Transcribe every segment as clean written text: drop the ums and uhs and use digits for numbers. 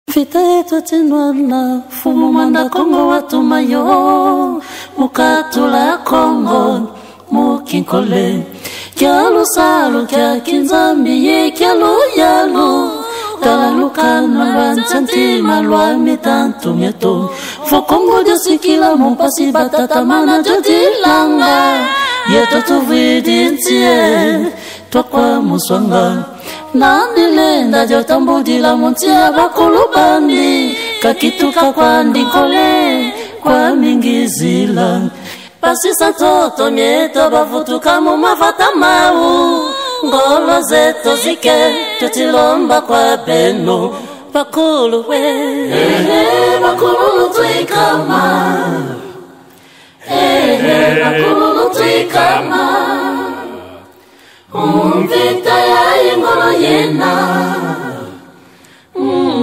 Vita yetu tinwana fumu manda Kongo watu mayo mukatula Kongo mukinkole kialu salu kia kinzambi ye kialu yalu talalukana bantanti malwa mitantu mieto fokongo josikila mupasi batata mana jotilanga yeto tuvidintie tokwa muswanga Nandilenda jotambudila muntia bakulubandi kakituka kwa ndikole kwa mingizila pasisa toto mieto bavutuka mumafata mau ngolo zeto zike tutilomba kwa beno bakuluwe bakulu tuikama bakulu tuikama Vita ya ingolo yena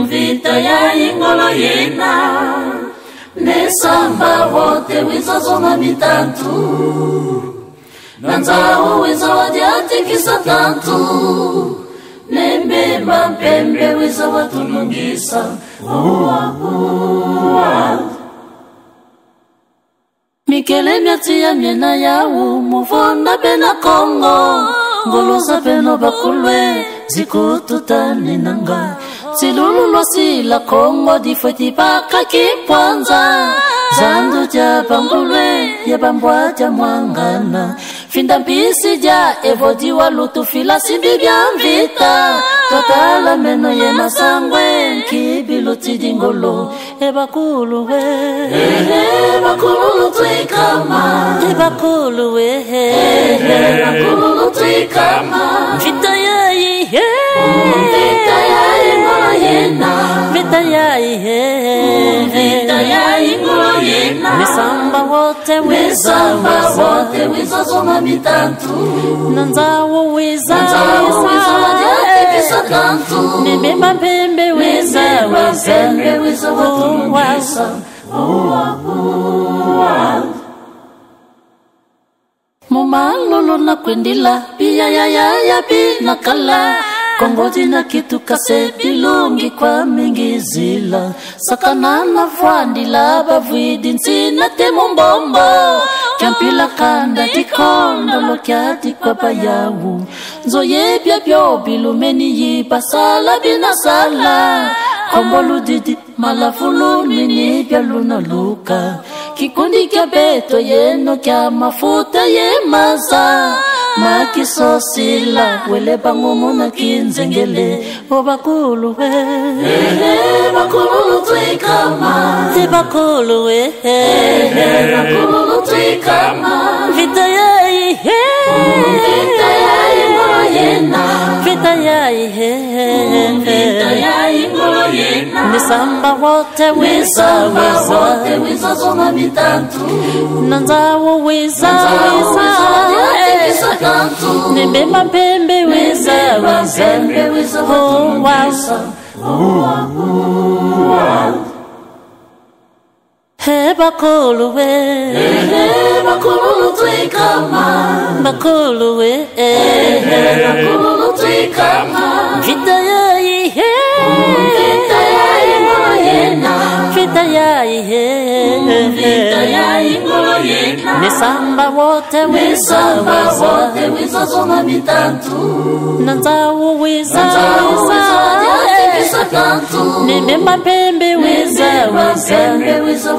Vita ya ingolo yena Nesamba wote wizo zoma mitantu Nanzao wizo wadiati kisa tantu Nembemba mpembe wizo watulungisa Mikele miati ya miena ya umuvona bena Kongo Ngolosa beno bakulwe zikututani nanga Silulu sila Kongo difoti baka kipwanza Zandu ja bangulwe ya bambwa ja mwangana Finda mpisi ja evodi walutu fila simbi biamvita Totala meno yena sangwe kibilu tidingolo Ebakuluwe Ebakulu tuikama Ebakuluwe Ebakulu tuikama Vita ya ihe Vita ya ingolo yena Vita ya ihe Vita ya ingolo yena Nisamba wote wiza wote wiza zoma mitantu Nanzawo wiza wadiate kisa tantu Nembemba mpembe wiza wiza watulungisa Mumalolo na kwendila Pia ya pina kala Kongo jina kitu kase bilungi kwa mingizila Sakana na fuandila bavwidi nsina temu mbombo Kampila kanda tikondo lokiati kwa bayawu Zoye bia bio bilumeni yipa sala bina sala Kombo ludidi malafulu mini bia luna luka Kikundi kia beto yeno kia mafuta ye maza Makiso sila wele bangumu na kinzengele Obakuluwe Bakulu tuikama Bakuluwe Bakulu tuikama Vita ya ihe Vita ya ingolo yena Vita ya ihe Vita ya ingolo yena Nisamba wote wiza zoma mitantu Nanzawo wiza Nembemba mpembe wiza Bakuluwe Bakulu tuikama Bakuluwe Bakulu tuikama Vita ya ihe Vita ya ingolo yena Vita ya ihe Vita ya ingolo yena Nisamba wote wiza zoma mitantu Nanzawo wiza wadiate kisa tantu Nembemba mpembe wiza